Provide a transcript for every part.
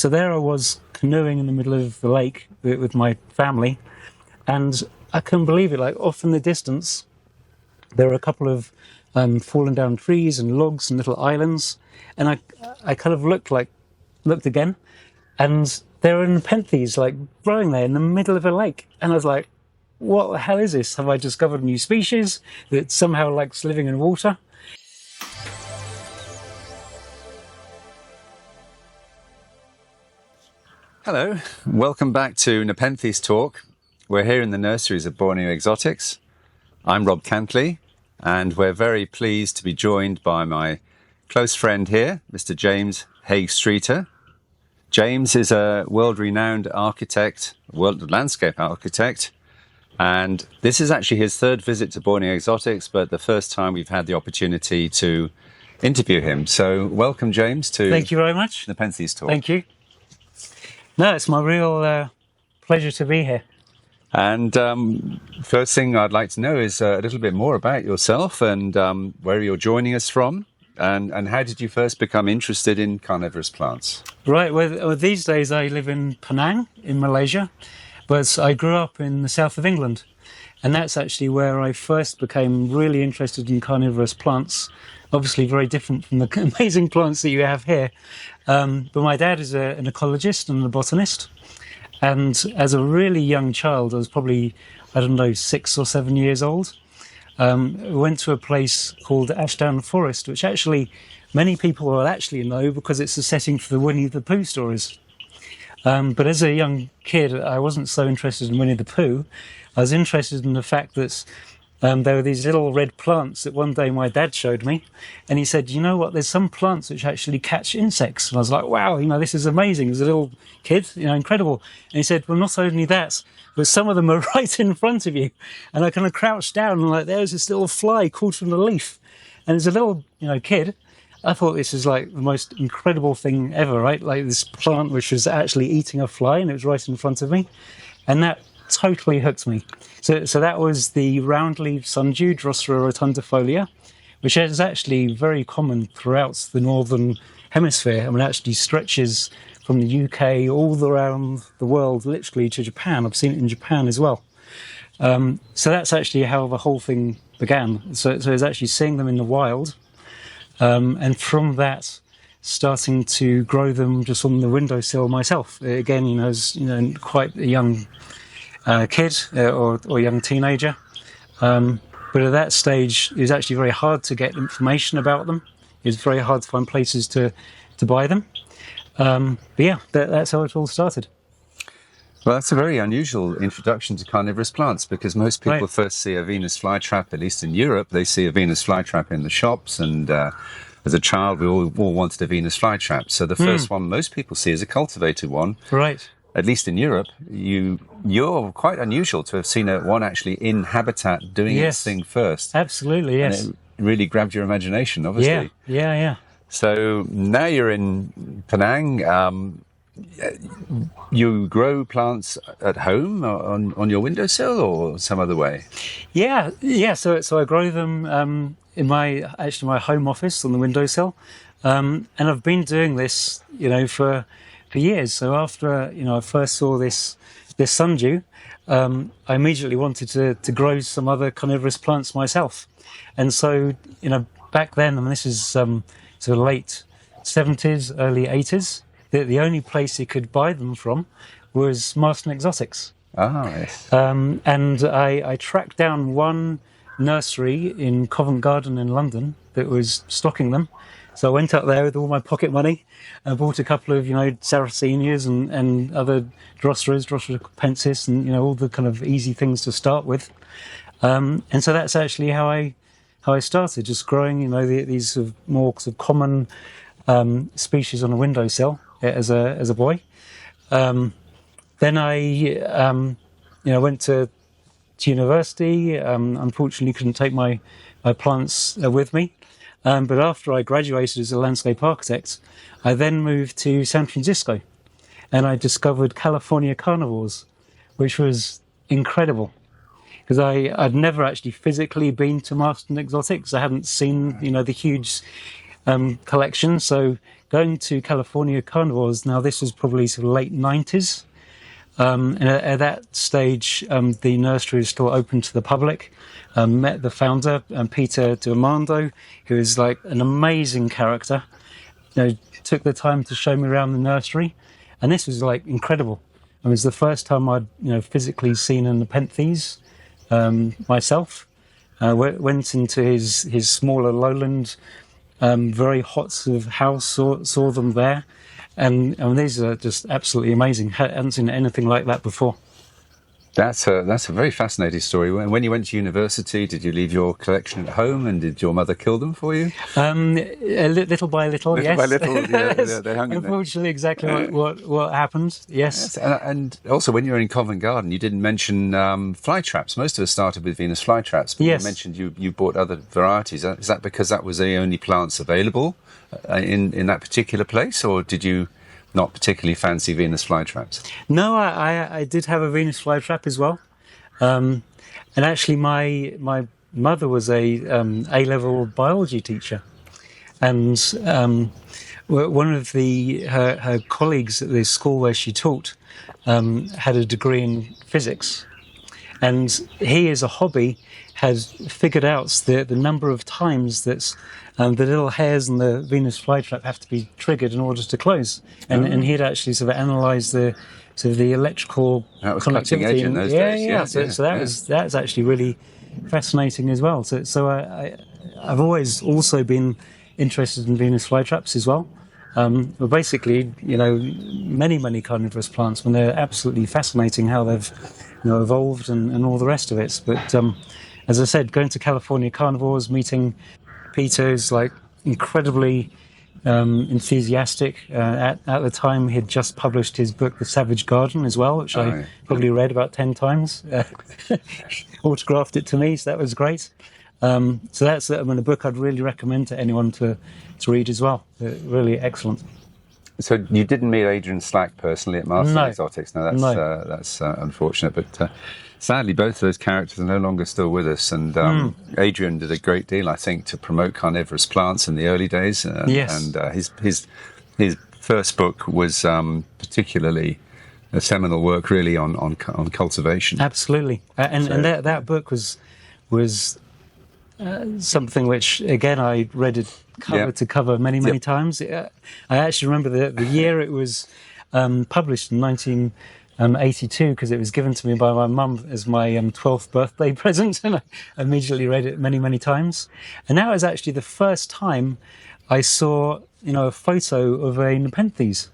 So there I was canoeing in the middle of the lake with my family, and I couldn't believe it. Like off in the distance, there were a couple of fallen down trees and logs and little islands, and I kind of looked again, and there were Nepenthes like growing there in the middle of a lake, and I was like, what the hell is this? Have I discovered a new species that somehow likes living in water? Hello, welcome back to Nepenthes Talk. We're here in the nurseries of Borneo Exotics. I'm Rob Cantley, and we're very pleased to be joined by my close friend here, Mr. James Haig Streeter. James is a world-renowned architect, world landscape architect, and this is actually his third visit to Borneo Exotics, but the first time we've had the opportunity to interview him. So welcome, James, to Thank you very much. Nepenthes Talk. Thank you. No, it's my real pleasure to be here. And first thing I'd like to know is a little bit more about yourself and where you're joining us from, and how did you first become interested in carnivorous plants? Right, well, these days I live in Penang in Malaysia, but I grew up in the south of England, and that's actually where I first became really interested in carnivorous plants. Obviously very different from the amazing plants that you have here. But my dad is an ecologist and a botanist. And as a really young child, I was probably, 6 or 7 years old, went to a place called Ashdown Forest, which actually many people will actually know because it's the setting for the Winnie the Pooh stories. But as a young kid, I wasn't so interested in Winnie the Pooh. I was interested in the fact that there were these little red plants that one day my dad showed me, and he said, you know what, there's some plants which actually catch insects. And I was like, wow, this is amazing. As a little kid, incredible. And he said, well, not only that, but some of them are right in front of you. And I kind of crouched down and there's this little fly caught on a leaf. And as a little, kid, I thought this is like the most incredible thing ever, right? Like this plant which was actually eating a fly and it was right in front of me. And that totally hooked me. So that was the round-leaved sundew, Drosera rotundifolia, which is actually very common throughout the northern hemisphere. I mean, it actually stretches from the UK all around the world, literally to Japan. I've seen it in Japan as well. So that's actually how the whole thing began. So it was actually seeing them in the wild, and from that, starting to grow them just on the windowsill myself. Again, as quite a young kid or young teenager. But at that stage, it was actually very hard to get information about them. It was very hard to find places to buy them. But yeah, that's how it all started. Well, that's a very unusual introduction to carnivorous plants because most people first see a Venus flytrap, at least in Europe. They see a Venus flytrap in the shops, and as a child, we all wanted a Venus flytrap. So the first one most people see is a cultivated one. Right. At least in Europe, you're quite unusual to have seen one actually in habitat doing its thing first. Absolutely, yes. And it really grabbed your imagination, obviously. Yeah. So now you're in Penang. You grow plants at home on your windowsill or some other way? Yeah. So I grow them in my home office on the windowsill, and I've been doing this, for years. So after I first saw this sundew, I immediately wanted to grow some other carnivorous plants myself. And so back then, I mean, this is sort of late 70s, early 80s. The only place you could buy them from was Marston Exotics. Ah, yes. And I tracked down one nursery in Covent Garden in London that was stocking them. So I went up there with all my pocket money and bought a couple of, Sarracenias and other Droseras, Drosera capensis, and, all the kind of easy things to start with. And so that's actually how I started, just growing, these sort of more sort of common species on a windowsill as a boy. Then I, went to university. Unfortunately, couldn't take my plants with me. But after I graduated as a landscape architect, I then moved to San Francisco, and I discovered California carnivores, which was incredible. Because I'd never actually physically been to Marston Exotics. I hadn't seen, the huge collection. So going to California Carnivores, now this was probably sort of late 90s. And at that stage, the nursery is still open to the public. Met the founder, Peter Diamando, who is like an amazing character. Took the time to show me around the nursery, and this was like incredible. It was the first time I'd physically seen a Nepenthes myself. Went into his smaller lowland, very hot sort of house, saw them there. And these are just absolutely amazing. Hadn't seen anything like that before. That's a very fascinating story. When you went to university, did you leave your collection at home, and did your mother kill them for you? Little by little, yes. Little by little, yeah, they hung in there. Unfortunately, exactly what happened. Yes. And also, when you were in Covent Garden, you didn't mention fly traps. Most of us started with Venus flytraps, but yes. You mentioned you bought other varieties. Is that because that was the only plants available in that particular place, or did you not particularly fancy Venus flytraps? No, I did have a Venus flytrap as well, and actually my mother was a A-level biology teacher, and one of her colleagues at the school where she taught had a degree in physics, and he, as a hobby, had figured out the number of times that the little hairs in the Venus flytrap have to be triggered in order to close, and he'd actually sort of analysed the electrical cutting edge in those days. So that's actually really fascinating as well. So I've always also been interested in Venus flytraps as well. But basically, many carnivorous plants, when they're absolutely fascinating how they've evolved and all the rest of it. But as I said, going to California Carnivores, meeting Peter's like incredibly enthusiastic. At the time, he'd just published his book, The Savage Garden, as well, which I probably read about 10 times. Autographed it to me, so that was great. So that's a book I'd really recommend to anyone to read as well. Really excellent. So you didn't meet Adrian Slack personally at Masters No. Exotics. No, that's unfortunate. But sadly, both of those characters are no longer still with us. And Adrian did a great deal, I think, to promote carnivorous plants in the early days. Yes. And his first book was particularly a seminal work, really, on cultivation. Absolutely. And that book was something which, again, I read it cover to cover many times. I actually remember the year it was published in 1982, because it was given to me by my mum as my 12th birthday present, and I immediately read it many times. And that was actually the first time I saw a photo of a Nepenthes,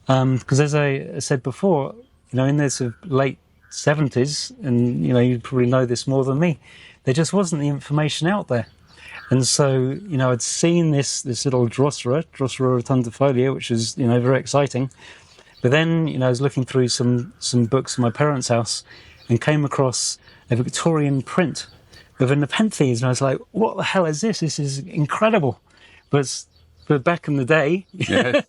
because as I said before, in the sort of late 70s, and you probably know this more than me, there just wasn't the information out there. And so, I'd seen this little Drosera rotundifolia, which was, very exciting. But then, I was looking through some books in my parents' house and came across a Victorian print of a Nepenthes, and I was like, what the hell is this? This is incredible. But back in the day, there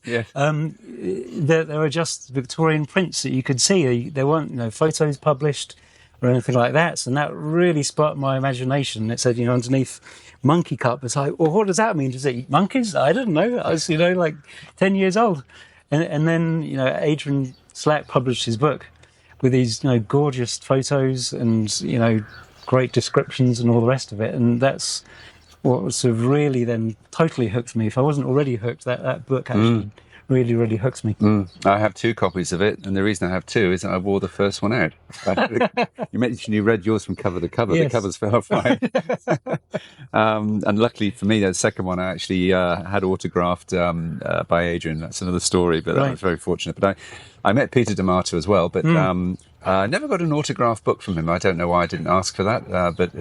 were just Victorian prints that you could see. There weren't, photos published or anything like that. And that really sparked my imagination. It said, underneath monkey cup. It's like, well, what does that mean? Does it eat monkeys? I don't know. I was, like 10 years old. And then, Adrian Slack published his book with these, gorgeous photos and, great descriptions and all the rest of it. And that's what sort of really then totally hooked me. If I wasn't already hooked, that book actually really hooks me. I have 2 copies of it, and the reason I have 2 is that I wore the first one out. You mentioned you read yours from cover to cover. Yes. The covers fell fine. And luckily for me, the second one I actually had autographed by Adrian. That's another story, but I was very fortunate. But I met Peter D'Amato as well, but I never got an autograph book from him. I don't know why I didn't ask for that, but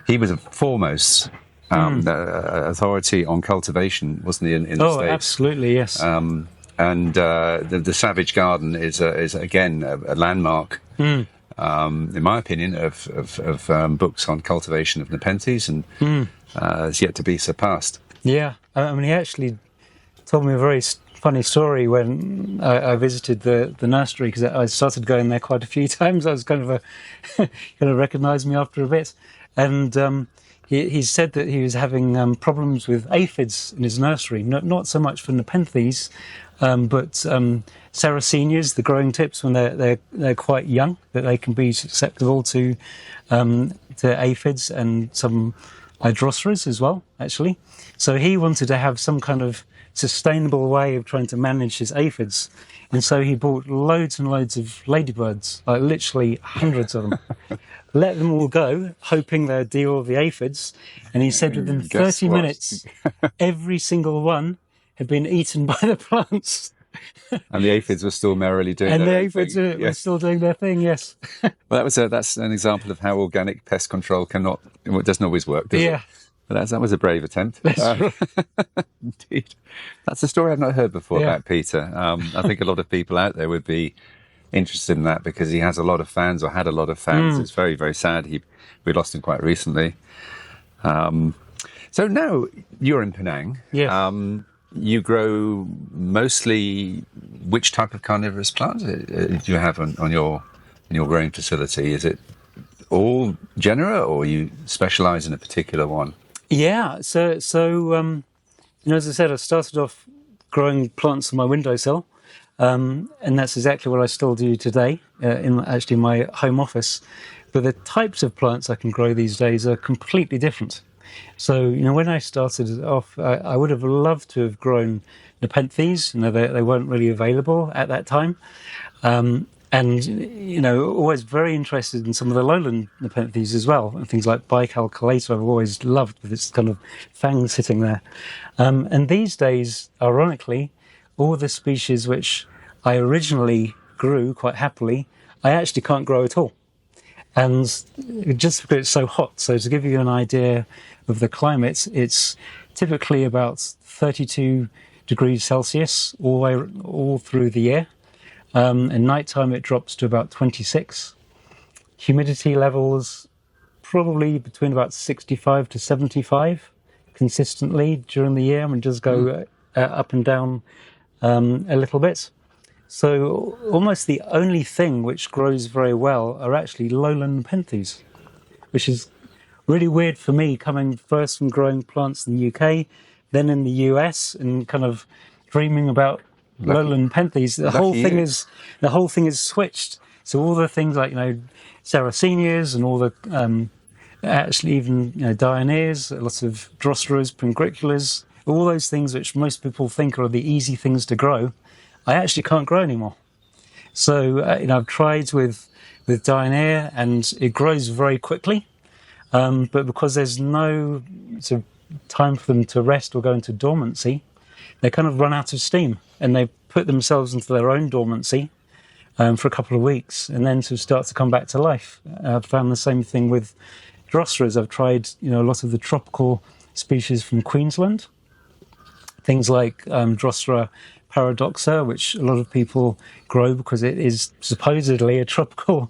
he was a foremost authority on cultivation, wasn't he, in the States? Oh, absolutely, yes. And the Savage Garden is again a landmark, in my opinion, of books on cultivation of Nepenthes, and is yet to be surpassed. Yeah, he actually told me a very funny story when I visited the nursery, because I started going there quite a few times. I was kind of recognised me after a bit, and he said that he was having problems with aphids in his nursery, not so much for Nepenthes, but Sarracenias, the growing tips, when they're quite young, that they can be susceptible to aphids, and some Droseras as well, actually. So he wanted to have some kind of sustainable way of trying to manage his aphids. And so he bought loads and loads of ladybirds, like literally hundreds of them. Let them all go, hoping they'd deal with the aphids. And he said within 30 minutes, every single one had been eaten by the plants. And the aphids were still merrily doing and their the aphids thing. were still doing their thing, yes. Well, that's an example of how organic pest control it doesn't always work, does it? But that was a brave attempt. Indeed. That's a story I've not heard before about Peter. I think a lot of people out there would be interested in that, because he has a lot of fans, or had a lot of fans. It's very, very sad. We lost him quite recently. So now you're in Penang. Yeah. You grow mostly which type of carnivorous plant do you have on your growing facility? Is it all genera, or you specialise in a particular one? Yeah. So as I said, I started off growing plants on my windowsill, and that's exactly what I still do today in my home office. But the types of plants I can grow these days are completely different. So, when I started off, I would have loved to have grown Nepenthes. They weren't really available at that time. And, always very interested in some of the Lowland Nepenthes as well, and things like bicalcarata I've always loved, with its kind of fangs sitting there. And these days, ironically, all the species which I originally grew quite happily, I actually can't grow at all. And just because it's so hot. So to give you an idea of the climate, it's typically about 32 degrees Celsius all through the year. At night time, it drops to about 26. Humidity levels probably between about 65 to 75 consistently during the year. And just go up and down a little bit. So almost the only thing which grows very well are actually Lowland Nepenthes, which is really weird for me, coming first from growing plants in the UK, then in the US, and kind of dreaming about Lowland Nepenthes. The whole thing is switched. So all the things like Sarracenias and all the actually even Dioneers, lots of Droseras, Pringriculas, all those things which most people think are the easy things to grow, I actually can't grow anymore. So, I've tried with Dioneer, and it grows very quickly. But because there's no sort of time for them to rest or go into dormancy, they kind of run out of steam, and they put themselves into their own dormancy for a couple of weeks, and then to start to come back to life. I've found the same thing with Droseras. I've tried, a lot of the tropical species from Queensland, things like Drosera paradoxa, which a lot of people grow because it is supposedly a tropical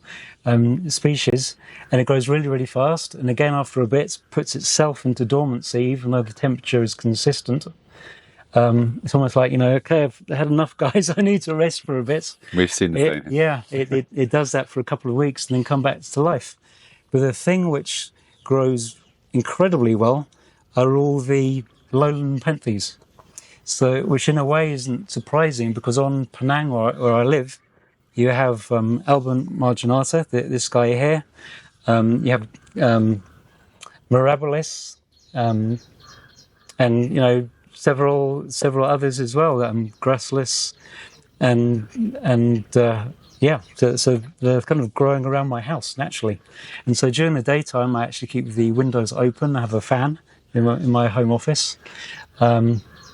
species, and it grows really, really fast. And again, after a bit, puts itself into dormancy, even though the temperature is consistent. It's almost like, okay, I've had enough, guys. I need to rest for a bit. We've seen the thing. Yeah, it does that for a couple of weeks and then come back to life. But the thing which grows incredibly well are all the Lowland Nepenthes. So, which in a way isn't surprising, because on Penang, where I live, you have albomarginata, this guy here. You have mirabilis, and several others as well. Grassless, so they're kind of growing around my house naturally. And so during the daytime, I actually keep the windows open. I have a fan in my home office.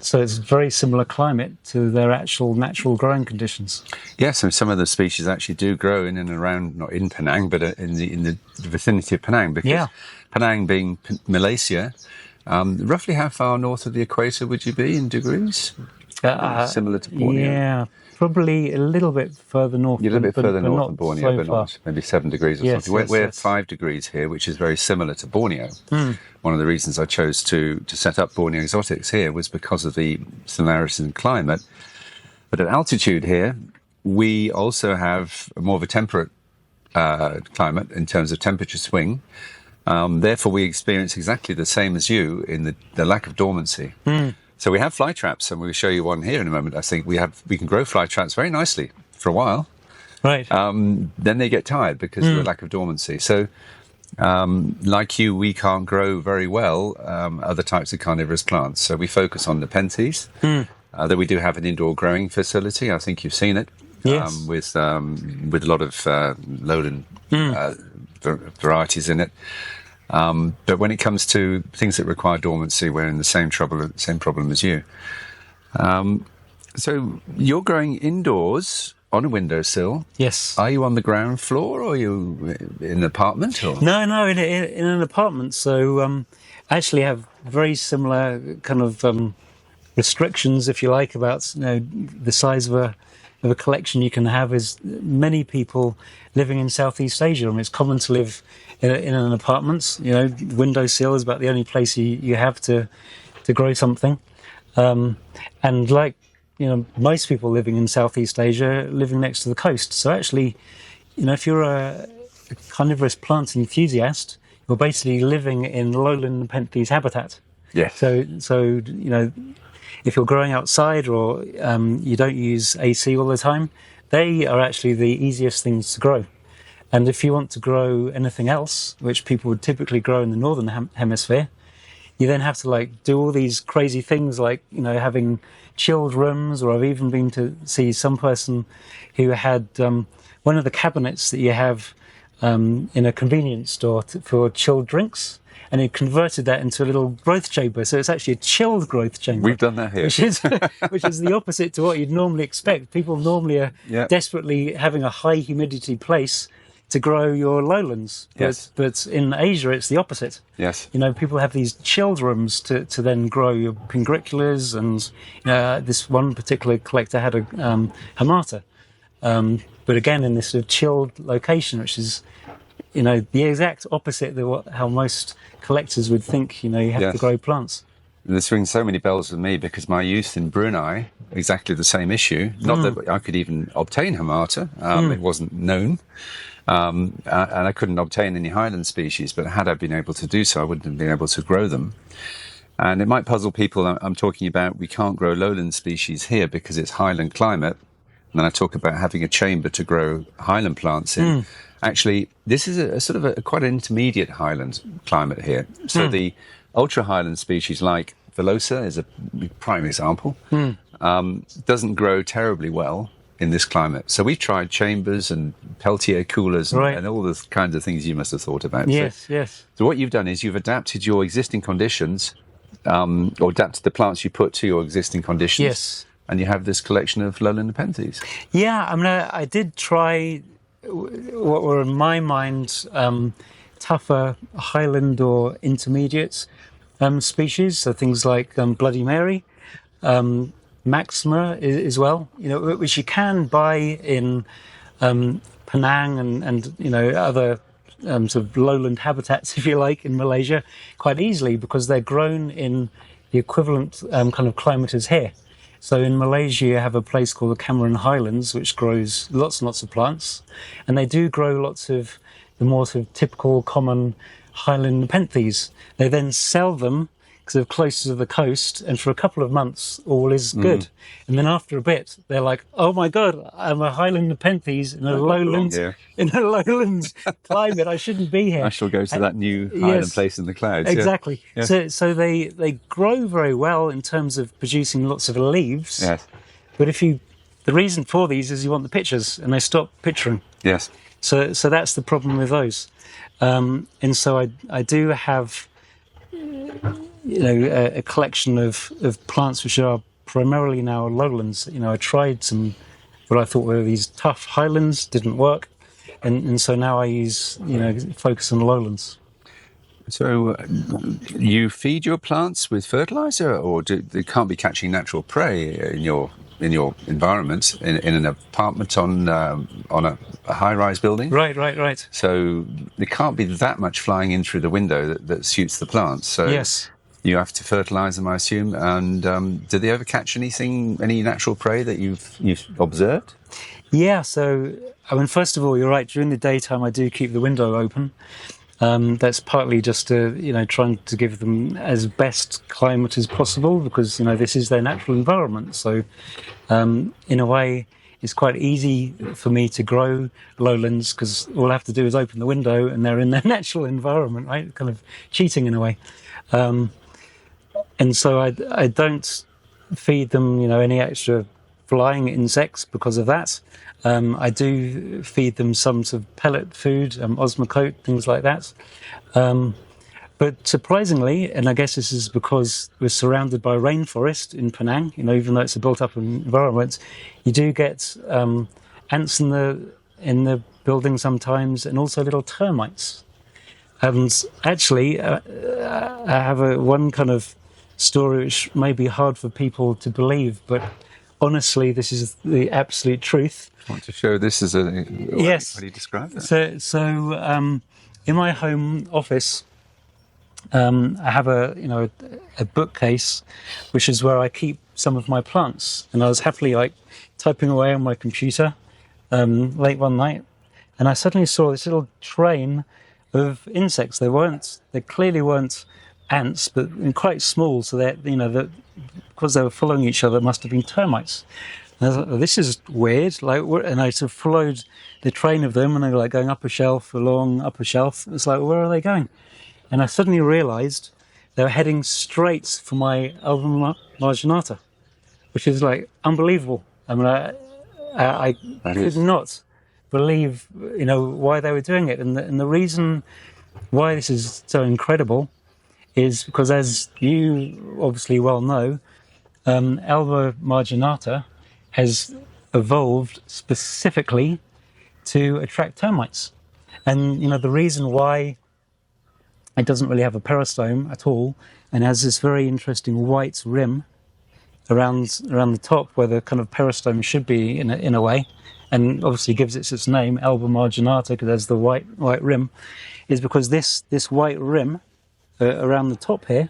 So it's a very similar climate to their actual natural growing conditions. Yes, so some of the species actually do grow in and around, not in Penang, but in the vicinity of Penang. Because Penang being Malaysia, roughly how far north of the equator would you be in degrees? Similar to Borneo? Yeah, probably a little bit further north. You're a little bit further north than Borneo, but not maybe 7 degrees or something. We're 5 degrees here, which is very similar to Borneo. One of the reasons I chose to set up Borneo Exotics here was because of the similarities in climate. But at altitude here, we also have more of a temperate climate in terms of temperature swing. Therefore, we experience exactly the same as you in the lack of dormancy. So we have fly traps, and we'll show you one here in a moment. I think we can grow fly traps very nicely for a while. Right. Then they get tired because of the lack of dormancy. So, like you, we can't grow very well other types of carnivorous plants. So we focus on Nepenthes. Though we do have an indoor growing facility. I think you've seen it. Yes. With a lot of lowland varieties in it. But when it comes to things that require dormancy, we're in the same problem as you. So you're growing indoors on a windowsill. Yes. Are you on the ground floor, or are you in an apartment? Or? No, in an apartment. So I actually have very similar kind of restrictions, if you like, about the size of a collection you can have. Is many people living in Southeast Asia. I mean, it's common to live in an apartment. Windowsill is about the only place you have to grow something. And like most people living in Southeast Asia, living next to the coast. So actually, if you're a carnivorous plant enthusiast, you're basically living in Lowland Nepenthes habitat. Yes. So if you're growing outside or you don't use AC all the time, they are actually the easiest things to grow. And if you want to grow anything else, which people would typically grow in the northern hemisphere, you then have to do all these crazy things like having chilled rooms. Or I've even been to see some person who had one of the cabinets that you have in a convenience store for chilled drinks, and he converted that into a little growth chamber. So it's actually a chilled growth chamber. We've done that here. Which is the opposite to what you'd normally expect. People normally are desperately having a high humidity place to grow your lowlands. But in Asia, it's the opposite. Yes. People have these chilled rooms to then grow your pingriculas, and this one particular collector had a hamata. But again, in this sort of chilled location, which is, the exact opposite of how most collectors would think, you have to grow plants. This rings so many bells with me because my youth in Brunei, exactly the same issue. Not that I could even obtain hamata. It wasn't known. And I couldn't obtain any highland species, but had I been able to do so, I wouldn't have been able to grow them. And it might puzzle people. I'm talking about we can't grow lowland species here because it's highland climate. And then I talk about having a chamber to grow highland plants in. Actually, this is a sort of quite an intermediate highland climate here. So the ultra highland species like Velosa is a prime example. Doesn't grow terribly well in this climate. So we've tried chambers and Peltier coolers and all the kinds of things you must have thought about. Yes. So what you've done is you've adapted your existing conditions, or adapted the plants you put to your existing conditions. Yes. And you have this collection of Lowland Nepenthes. Yeah, I mean, I did try what were in my mind tougher highland or intermediate species. So things like Bloody Mary, Maxima as well, which you can buy in Penang and other sort of lowland habitats, if you like, in Malaysia quite easily because they're grown in the equivalent kind of climate as here. So in Malaysia, you have a place called the Cameron Highlands, which grows lots and lots of plants, and they do grow lots of the more sort of typical common highland Nepenthes. They then sell them because they're closer to the coast, and for a couple of months, all is good. And then after a bit, they're like, "Oh my God, I'm a highland Nepenthes in a lowland climate. I shouldn't be here. I shall go to that new highland place in the clouds." Exactly. Yeah. So they grow very well in terms of producing lots of leaves. Yes. But the reason for these is you want the pictures, and they stop picturing. Yes. So that's the problem with those. And so I do have a collection of plants which are primarily now lowlands. I tried some what I thought were these tough highlands, didn't work, and so now I use focus on lowlands. So you feed your plants with fertilizer, or they can't be catching natural prey in your environment in an apartment on a high-rise building? Right. So there can't be that much flying in through the window that suits the plants. So yes. You have to fertilise them, I assume. And do they ever catch any natural prey that you've observed? Yeah. So I mean, first of all, you're right. During the daytime, I do keep the window open. That's partly just to, trying to give them as best climate as possible because, this is their natural environment. So, in a way, it's quite easy for me to grow lowlands because all I have to do is open the window and they're in their natural environment, right? Kind of cheating in a way. And so I don't feed them, any extra flying insects because of that. I do feed them some sort of pellet food, osmocote, things like that. But surprisingly, and I guess this is because we're surrounded by rainforest in Penang, even though it's a built-up environment, you do get ants in the building sometimes, and also little termites. And actually, I have one kind of story which may be hard for people to believe, but honestly, this is the absolute truth. I want to show this as a... Yes. How do you describe that? So in my home office, I have a bookcase, which is where I keep some of my plants. And I was happily typing away on my computer late one night, and I suddenly saw this little train of insects. They clearly weren't ants, but quite small. So that because they were following each other, it must have been termites. And I was like, this is weird. And I sort of followed the train of them, and they were going up a shelf, along upper shelf. It's like, where are they going? And I suddenly realised they were heading straight for my albomarginata, which is unbelievable. I mean, I could not believe, why they were doing it. And the reason why this is so incredible is because, as you obviously well know, albomarginata has evolved specifically to attract termites. And, the reason why it doesn't really have a peristome at all and has this very interesting white rim around the top where the kind of peristome should be in a way, and obviously gives it its name, albomarginata, because there's the white rim, is because this white rim around the top here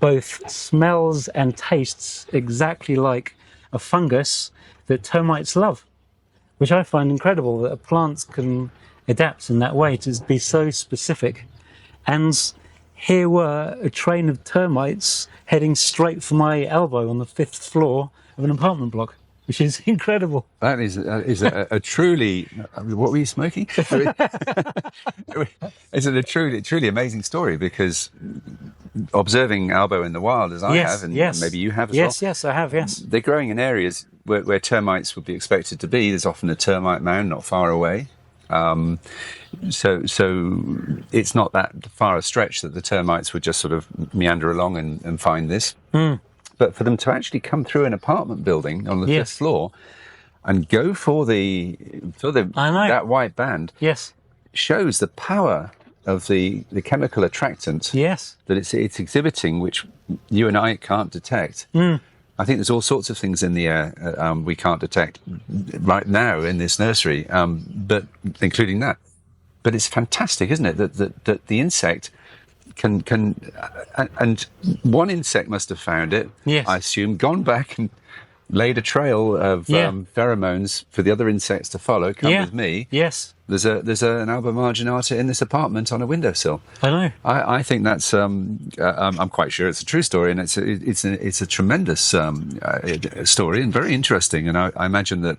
both smells and tastes exactly like a fungus that termites love, which I find incredible that a plant can adapt in that way to be so specific. And here were a train of termites heading straight for my elbow on the 5th floor of an apartment block, which is incredible. That is a truly... What were you smoking? It's a truly amazing story, because observing albo in the wild, as I have, and maybe you have as well. Yes, I have, yes. They're growing in areas where termites would be expected to be. There's often a termite mound not far away. So it's not that far a stretch that the termites would just sort of meander along and find this. But for them to actually come through an apartment building on the 5th floor and go for that white band, shows the power of the chemical attractant that it's exhibiting, which you and I can't detect. I think there's all sorts of things in the air we can't detect right now in this nursery, but including that. But it's fantastic, isn't it, that the insect can and one insect must have found it, I assume, gone back and laid a trail of pheromones for the other insects to follow. Come with me. Yes. There's an albomarginata in this apartment on a windowsill. I know. I think that's. I'm quite sure it's a true story, and it's a tremendous story and very interesting. And I imagine that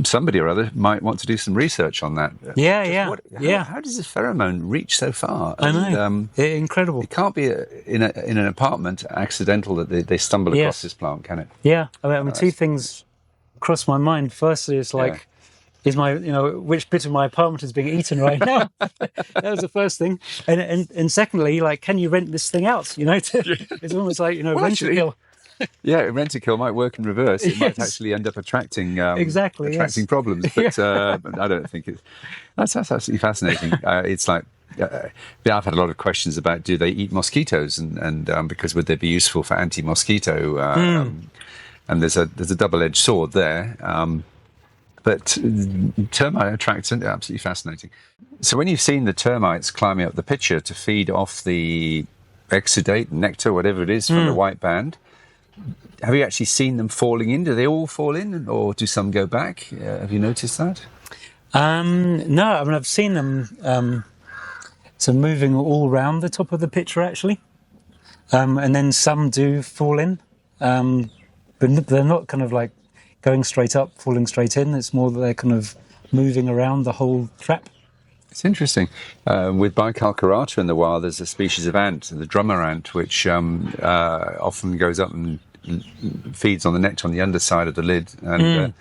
somebody or other might want to do some research on that. How does this pheromone reach so far? I know. Incredible. It can't be in an apartment accidental that they stumble across this plant, can it? Yeah. I mean, two things cross my mind. Firstly, it's is my, which bit of my apartment is being eaten right now? That was the first thing. And secondly, can you rent this thing out? It's almost like, rent a kill. Yeah, rent a kill might work in reverse. It might actually end up attracting problems. But I don't think that's absolutely fascinating. It's like I've had a lot of questions about, do they eat mosquitoes, and because would they be useful for anti-mosquito? And there's a double-edged sword there. But termite attractant, absolutely fascinating. So when you've seen the termites climbing up the pitcher to feed off the exudate, nectar, whatever it is, from the white band, have you actually seen them falling in? Do they all fall in, or do some go back? Have you noticed that? No, I mean I've seen them so moving all around the top of the picture actually, and then some do fall in, but they're not kind of like going straight up, falling straight in. It's more that they're kind of moving around the whole trap. It's interesting. With bicalcarata in the wild, there's a species of ant, the drummer ant, which often goes up and feeds on the nectar on the underside of the lid. And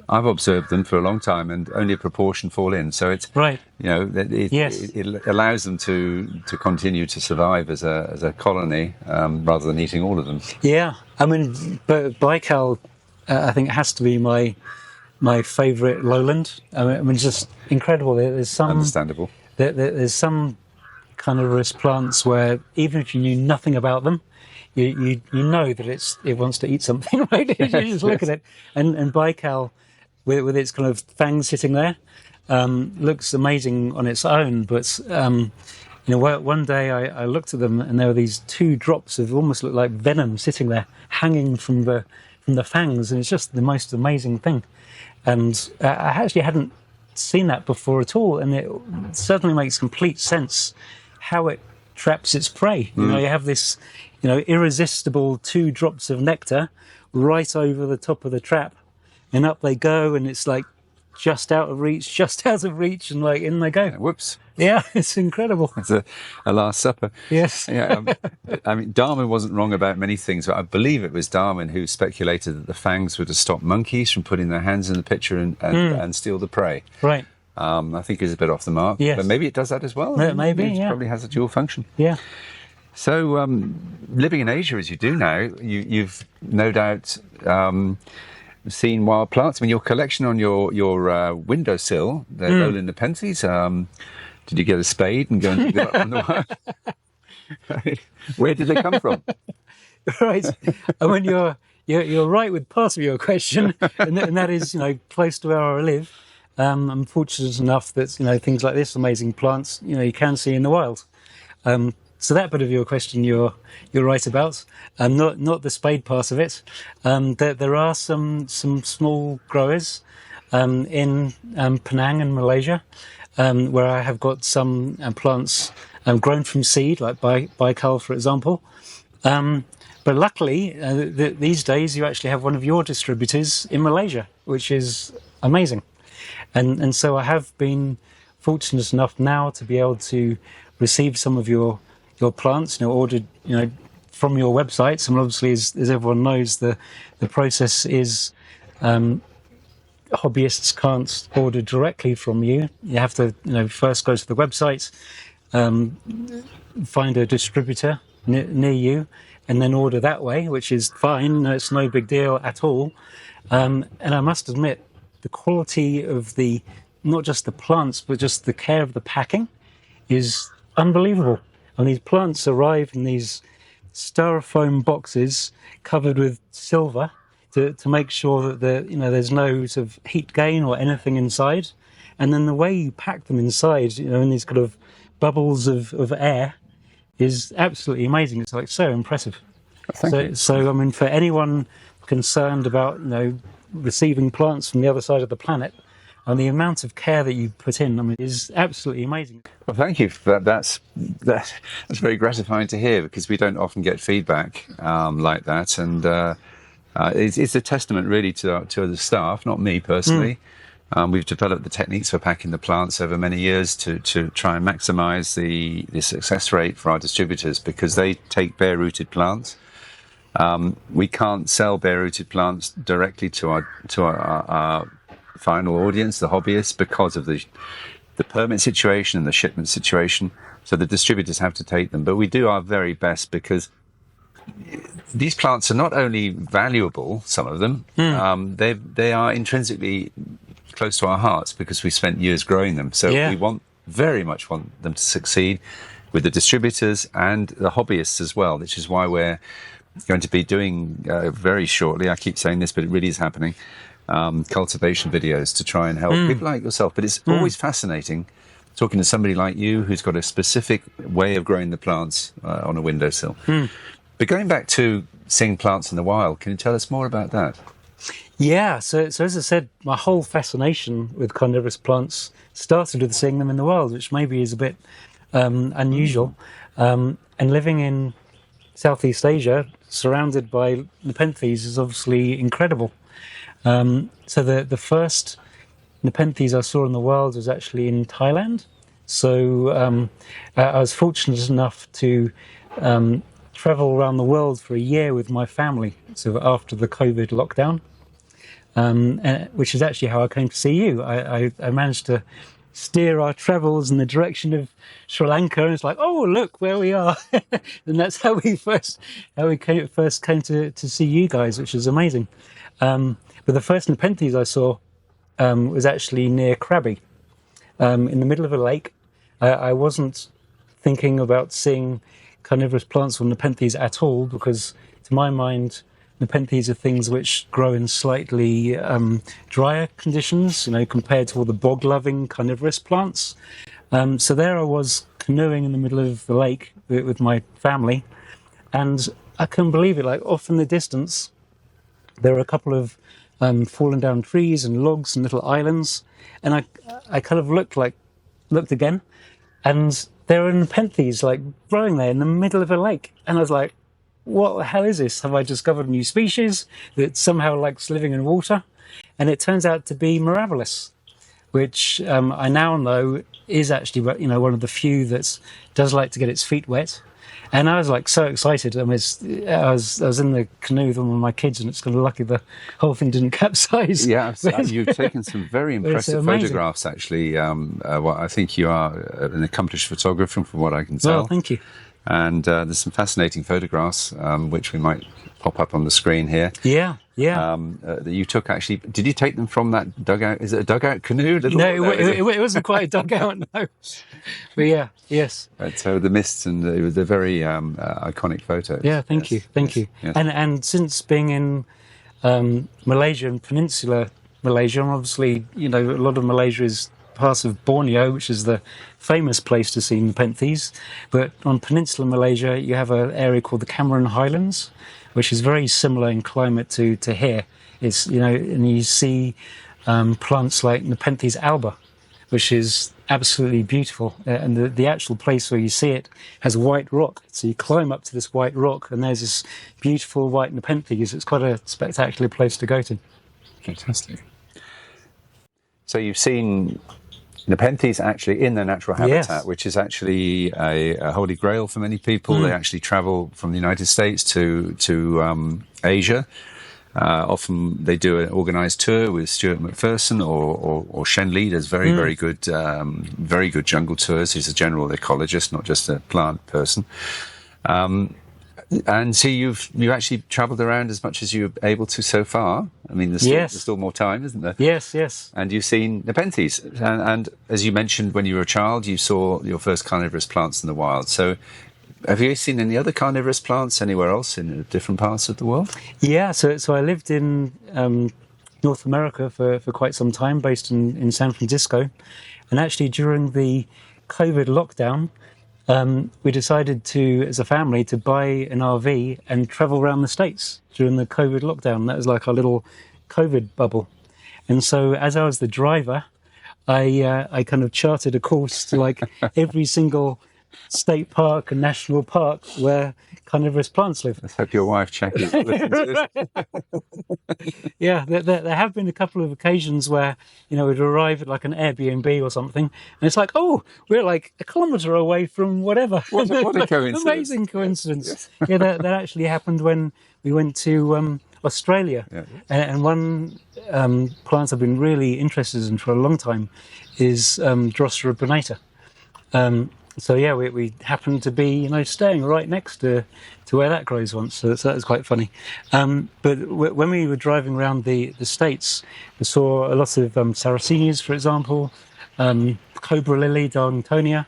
I've observed them for a long time, and only a proportion fall in. So it's Right. it allows them to continue to survive as a colony rather than eating all of them. Yeah, I mean, but bical, I think, has to be my favourite lowland. I mean, just incredible. There's some Understandable. There's some carnivorous plants where even if you knew nothing about them, you know that it wants to eat something, right? You just look at it, and bical with its kind of fangs sitting there looks amazing on its own. But one day I looked at them and there were these 2 drops of almost looked like venom sitting there, hanging from the fangs, and it's just the most amazing thing. And I actually hadn't seen that before at all, and it certainly makes complete sense how it traps its prey. You have this, irresistible 2 drops of nectar right over the top of the trap, and up they go, and it's like just out of reach, and like in they go. Whoops. Yeah, it's incredible. It's a Last Supper. Yes. Yeah, I mean, Darwin wasn't wrong about many things, but I believe it was Darwin who speculated that the fangs were to stop monkeys from putting their hands in the pitcher and steal the prey. Right. I think he's a bit off the mark. Yes. But maybe it does that as well. Maybe, It yeah. probably has a dual function. Yeah. So, living in Asia as you do now, you've no doubt seen wild plants. I mean, your collection on your windowsill, the Lowland Nepenthes, did you get a spade and go and dig them up from the wild? Where did they come from? Right. I mean, you're right with part of your question, and that is, close to where I live. I'm fortunate enough that things like this, amazing plants, you can see in the wild. So that bit of your question, you're right about. Not the spade part of it. There are some small growers in Penang and Malaysia, where I have got some plants grown from seed, like bical, for example. But luckily, these days you actually have one of your distributors in Malaysia, which is amazing. And so I have been fortunate enough now to be able to receive some of your plants, ordered, from your websites. And obviously, as everyone knows, the process is hobbyists can't order directly from you. You have to, first go to the website, find a distributor near you, and then order that way, which is fine. It's no big deal at all. And I must admit, the quality of not just the plants, but just the care of the packing is unbelievable. And these plants arrive in these styrofoam boxes covered with silver to make sure that there's no sort of heat gain or anything inside. And then the way you pack them inside, in these kind of bubbles of air, is absolutely amazing. It's like so impressive. Thank you. So I mean, for anyone concerned about receiving plants from the other side of the planet, and the amount of care that you put in, is absolutely amazing. Well, thank you for that. That's very gratifying to hear, because we don't often get feedback like that, and it's a testament really to the staff, not me personally. We've developed the techniques for packing the plants over many years to try and maximise the success rate for our distributors, because they take bare-rooted plants. We can't sell bare-rooted plants directly to our final audience, the hobbyists, because of the permit situation and the shipment situation. So the distributors have to take them. But we do our very best, because these plants are not only valuable, some of them, they are intrinsically close to our hearts, because we spent years growing them. So we very much want them to succeed with the distributors and the hobbyists as well, which is why we're going to be doing very shortly, I keep saying this, but it really is happening, cultivation videos to try and help people like yourself. But it's always fascinating talking to somebody like you who's got a specific way of growing the plants on a windowsill. But going back to seeing plants in the wild, can you tell us more about that? Yeah, so as I said, my whole fascination with carnivorous plants started with seeing them in the wild, which maybe is a bit unusual. And living in Southeast Asia, surrounded by Nepenthes, is obviously incredible. So the first Nepenthes I saw in the wild was actually in Thailand. So I was fortunate enough to travel around the world for a year with my family. So after the COVID lockdown. Which is actually how I came to see you. I managed to steer our travels in the direction of Sri Lanka, and it's like, oh, look where we are, and that's how we first came to see you guys, which is amazing. But the first Nepenthes I saw was actually near Krabi, in the middle of a lake. I wasn't thinking about seeing carnivorous plants or Nepenthes at all, because to my mind, Nepenthes are things which grow in slightly drier conditions, compared to all the bog-loving carnivorous plants. So there I was canoeing in the middle of the lake with my family, and I couldn't believe it. Like, off in the distance, there were a couple of fallen down trees and logs and little islands, and I kind of looked again, and there were Nepenthes like growing there in the middle of a lake, and I was like, what the hell is this? Have I discovered a new species that somehow likes living in water? And it turns out to be Mirabilis, which I now know is actually, one of the few that does like to get its feet wet. And I was like so excited. I was in the canoe with one of my kids, and it's kind of lucky the whole thing didn't capsize. Yeah, you've taken some very impressive photographs, actually. I think you are an accomplished photographer, from what I can tell. Well, thank you. And there's some fascinating photographs, which we might pop up on the screen here. Yeah. That you took, actually. Did you take them from that dugout? Is it a dugout canoe? No, it wasn't quite a dugout, no. But yeah, yes. But the mists, and they're very iconic photos. Yeah, thank you. Yes. And since being in Malaysia and Peninsular Malaysia, and obviously, a lot of Malaysia is part of Borneo, which is the famous place to see Nepenthes. But on Peninsular Malaysia, you have an area called the Cameron Highlands, which is very similar in climate to here. It's, and you see plants like Nepenthes alba, which is absolutely beautiful. And the actual place where you see it has white rock. So you climb up to this white rock, and there's this beautiful white Nepenthes. It's quite a spectacular place to go to. Fantastic. So you've seen Nepenthes actually in their natural habitat, yes, which is actually a holy grail for many people. They actually travel from the United States to Asia. Often they do an organised tour with Stuart McPherson or Shen Li. Does very good jungle tours. He's a general ecologist, not just a plant person. And so you've actually travelled around as much as you're able to so far. I mean, there's still more time, isn't there? Yes. And you've seen Nepenthes. And as you mentioned, when you were a child, you saw your first carnivorous plants in the wild. So have you seen any other carnivorous plants anywhere else in different parts of the world? Yeah, so I lived in North America for quite some time, based in San Francisco. And actually, during the COVID lockdown, we decided to, as a family, to buy an RV and travel around the States during the COVID lockdown. That was like our little COVID bubble. And so as I was the driver, I kind of charted a course to like every single state park and national park where carnivorous plants live. Let's hope your wife checked it. Yeah, there have been a couple of occasions where, we'd arrive at like an Airbnb or something, and it's like, oh, we're like a kilometre away from whatever. What a coincidence. Amazing coincidence. Yeah, that actually happened when we went to Australia. Yeah. And one plant I've been really interested in for a long time is Drosera bonata. So yeah, we happened to be, staying right next to where that grows once. So that was quite funny. But when we were driving around the States, we saw a lot of Sarracenias, for example, Cobra Lily, Darlingtonia,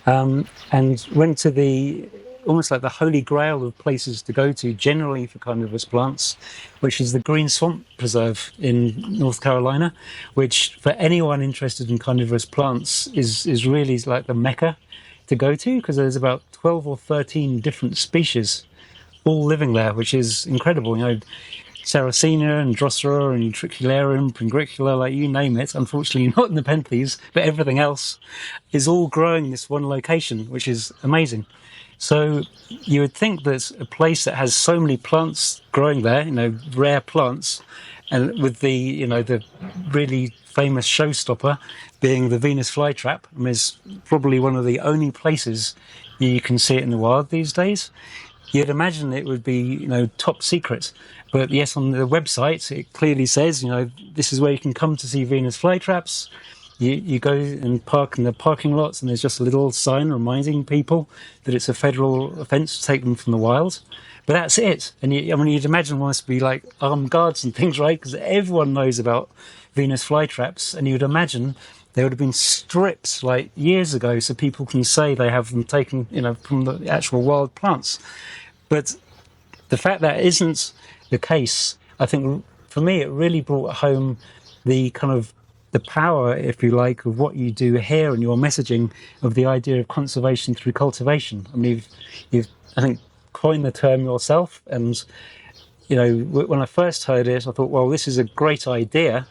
and went to almost like the holy grail of places to go to generally for carnivorous plants, which is the Green Swamp Preserve in North Carolina, which for anyone interested in carnivorous plants is really like the mecca to go to, because there's about 12 or 13 different species all living there, which is incredible. Sarracenia and Drosera and Utricularium, Pingricula, like you name it. Unfortunately, not Nepenthes, but everything else is all growing in this one location, which is amazing. So you would think that a place that has so many plants growing there, rare plants, and with the really famous showstopper being the Venus flytrap, I mean, it's probably one of the only places you can see it in the wild these days. You'd imagine it would be, top secret. But yes, on the website, it clearly says, this is where you can come to see Venus flytraps. You go and park in the parking lots, and there's just a little sign reminding people that it's a federal offence to take them from the wild. But that's it. And you'd imagine there must be like armed guards and things, right? Because everyone knows about Venus flytraps, and you'd imagine they would have been stripped like years ago so people can say they have them taken, from the actual wild plants. But the fact that isn't the case, I think for me, it really brought home the kind of the power, if you like, of what you do here and your messaging of the idea of conservation through cultivation. I mean, you've I think, coined the term yourself. And, when I first heard it, I thought, well, this is a great idea,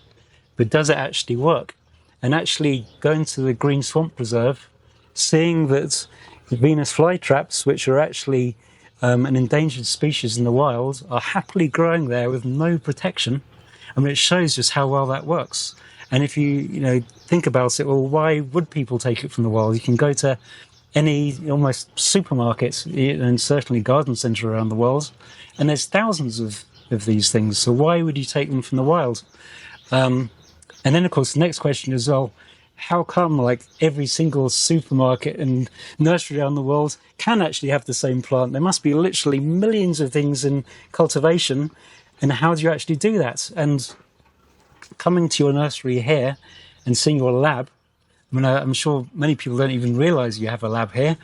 but does it actually work? And actually going to the Green Swamp Preserve, seeing that the Venus flytraps, which are actually an endangered species in the wild, are happily growing there with no protection. I mean, it shows just how well that works. And if you, think about it, well, why would people take it from the wild? You can go to any almost supermarket and certainly garden centre around the world, and there's thousands of these things. So why would you take them from the wild? And then, of course, the next question is, well, how come like every single supermarket and nursery around the world can actually have the same plant? There must be literally millions of things in cultivation, and how do you actually do that? And coming to your nursery here and seeing your lab, I mean, I'm sure many people don't even realise you have a lab here.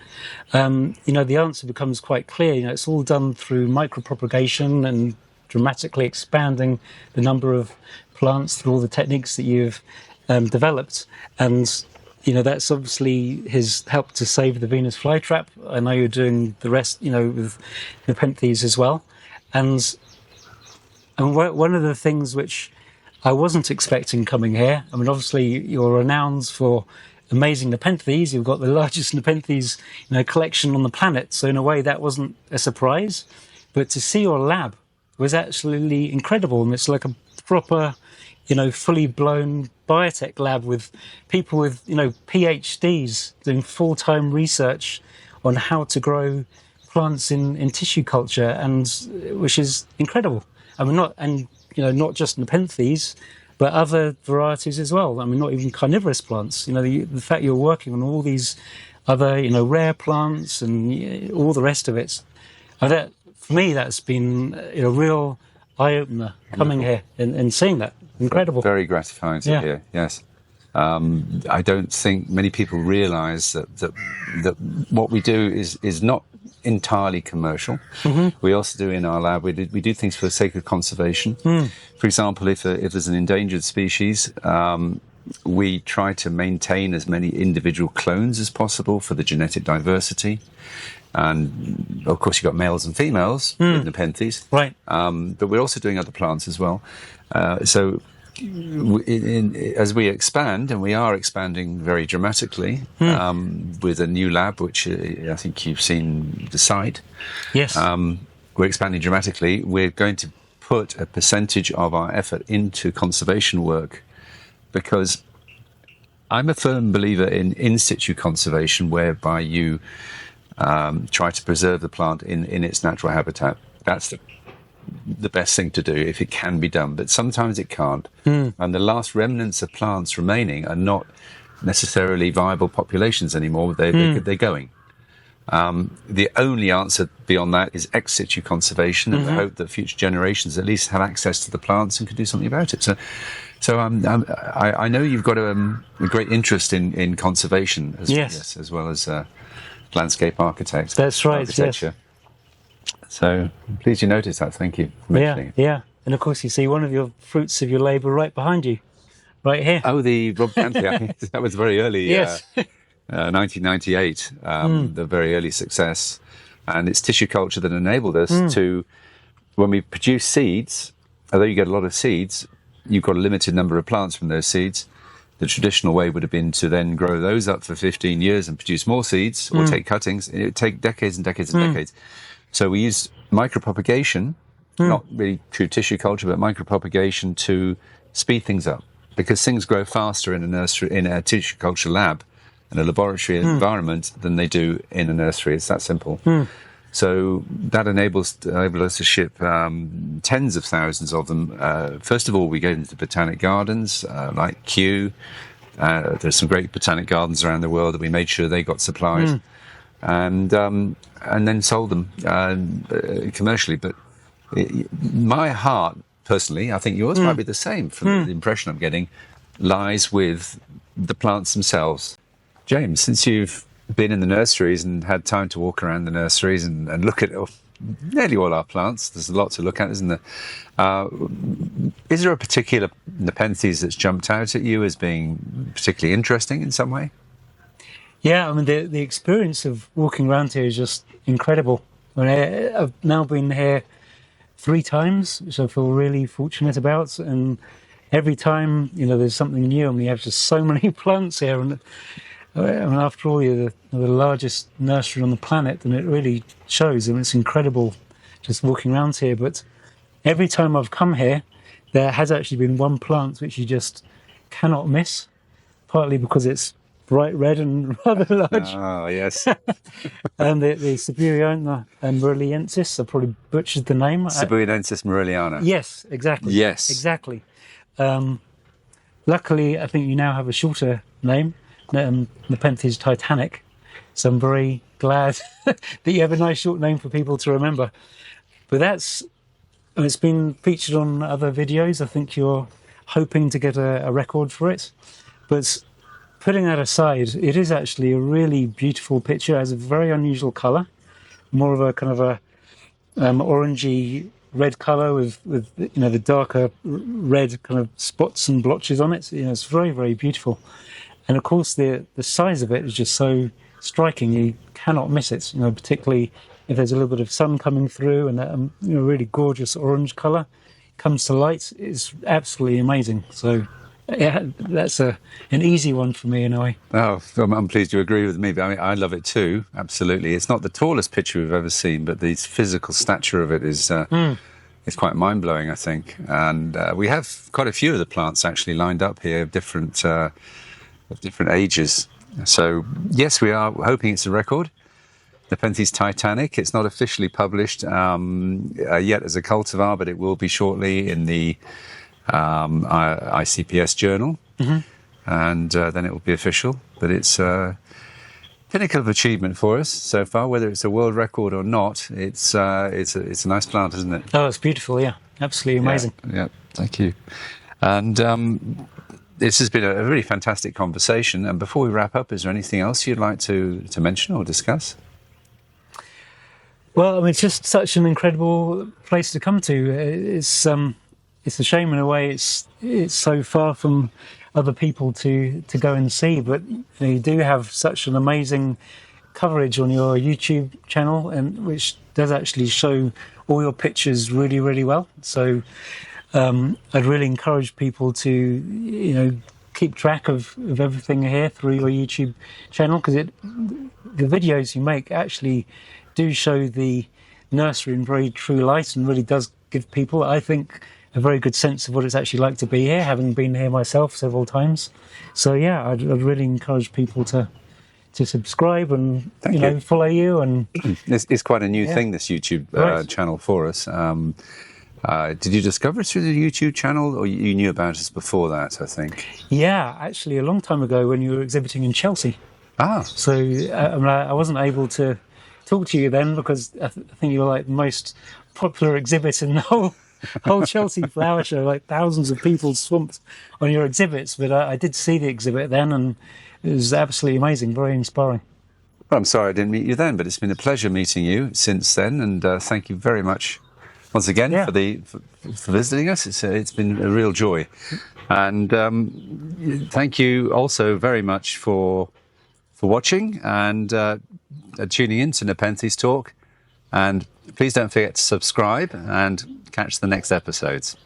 The answer becomes quite clear. It's all done through micropropagation and dramatically expanding the number of plants through all the techniques that you've developed. And, that's obviously has helped to save the Venus flytrap. I know you're doing the rest, with Nepenthes as well. And one of the things which I wasn't expecting coming here, I mean, obviously you're renowned for amazing Nepenthes. You've got the largest Nepenthes, collection on the planet. So in a way, that wasn't a surprise. But to see your lab was absolutely incredible. And it's like a proper, fully blown biotech lab with people with, PhDs doing full-time research on how to grow plants in tissue culture, and which is incredible. I mean, not just Nepenthes, but other varieties as well. I mean, not even carnivorous plants. The fact you're working on all these other, rare plants and all the rest of it. That, for me, that's been a real eye-opener coming here and seeing that. Incredible. Very gratifying to hear, yes. I don't think many people realise that what we do is not entirely commercial. Mm-hmm. We also do in our lab, we do things for the sake of conservation. For example, if there's an endangered species, we try to maintain as many individual clones as possible for the genetic diversity. And of course, you've got males and females with Nepenthes, right? But we're also doing other plants as well. So as we expand, and we are expanding very dramatically with a new lab, which I think you've seen the site. Yes. We're expanding dramatically. We're going to put a percentage of our effort into conservation work, because I'm a firm believer in situ conservation, whereby you try to preserve the plant in its natural habitat. That's the best thing to do if it can be done, but sometimes it can't. And the last remnants of plants remaining are not necessarily viable populations anymore. They're going. The only answer beyond that is ex situ conservation, and the hope that future generations at least have access to the plants and can do something about it. So I know you've got a great interest in conservation as well as landscape architect. That's right. Architecture. Yes. So I'm pleased you noticed that. Thank you for mentioning it. Yeah. And of course, you see one of your fruits of your labour right behind you, right here. Oh, the Rob Cantley. That was very early. Yes. 1998, the very early success. And it's tissue culture that enabled us to, when we produce seeds, although you get a lot of seeds, you've got a limited number of plants from those seeds. The traditional way would have been to then grow those up for 15 years and produce more seeds, or take cuttings. It would take decades and decades and decades. So we use micropropagation, not really true tissue culture, but micropropagation to speed things up, because things grow faster in a nursery, in a tissue culture lab, in a laboratory environment, than they do in a nursery. It's that simple. So that enabled us to ship tens of thousands of them. First of all, we go into botanic gardens like Kew. There's some great botanic gardens around the world that we made sure they got supplied, and then sold them commercially. But my heart, personally, I think yours might be the same from the impression I'm getting, lies with the plants themselves. James, since you've been in the nurseries and had time to walk around the nurseries and look at nearly all our plants, there's a lot to look at, isn't there? Is there a particular Nepenthes that's jumped out at you as being particularly interesting in some way? Yeah, I mean, the experience of walking around here is just incredible. I mean, I've now been here 3 times, which I feel really fortunate about, and every time, there's something new, and we have just so many plants here, and I mean, after all, you're the largest nursery on the planet, and it really shows, and it's incredible just walking around here. But every time I've come here, there has actually been one plant which you just cannot miss, partly because it's bright red and rather large. Oh, yes. And the Siberiana Murliensis, I probably butchered the name. Siberiensis Murliana. Yes, exactly. Yes. Exactly. Luckily, I think you now have a shorter name, Nepenthes Titanic. So I'm very glad that you have a nice short name for people to remember. But it's been featured on other videos. I think you're hoping to get a record for it. But putting that aside, it is actually a really beautiful picture. It has a very unusual colour, more of a kind of a orangey red colour with the darker red kind of spots and blotches on it. It's very, very beautiful. And of course, the size of it is just so striking. You cannot miss it. Particularly if there's a little bit of sun coming through and that really gorgeous orange colour comes to light. It's absolutely amazing. So yeah, that's an easy one for me in a way. Oh, I'm pleased you agree with me. But I mean, I love it too. Absolutely. It's not the tallest picture we've ever seen, but the physical stature of it is it's quite mind-blowing, I think. And we have quite a few of the plants actually lined up here, of different ages. So yes, we are hoping it's a record. Nepenthes Titanic. It's not officially published yet as a cultivar, but it will be shortly in the ICPS journal, and then it will be official. But it's a pinnacle of achievement for us so far. Whether it's a world record or not, it's a nice plant, isn't it? Oh, it's beautiful. Yeah, absolutely amazing. Yeah, thank you. And this has been a really fantastic conversation. And before we wrap up, is there anything else you'd like to mention or discuss? Well, I mean, it's just such an incredible place to come to. It's a shame in a way. It's so far from other people to go and see, but you do have such an amazing coverage on your YouTube channel, and which does actually show all your pictures really, really well. So I'd really encourage people to keep track of everything here through your YouTube channel, because the videos you make actually do show the nursery in very true light, and really does give people, I think, a very good sense of what it's actually like to be here, having been here myself several times. So yeah, I'd really encourage people to subscribe and follow you. And it's quite a new thing, this YouTube channel for us. Did you discover it through the YouTube channel, or you knew about us before that, I think? Yeah, actually a long time ago when you were exhibiting in Chelsea. So I wasn't able to talk to you then, because I think you were like the most popular exhibit in the whole Chelsea flower show. Like thousands of people swamped on your exhibits, but I did see the exhibit then, and it was absolutely amazing, very inspiring. Well, I'm sorry I didn't meet you then, but it's been a pleasure meeting you since then, and thank you very much once again for visiting us. It's been a real joy, and thank you also very much for watching and tuning in to Nepenthes Talk. And please don't forget to subscribe and catch the next episodes.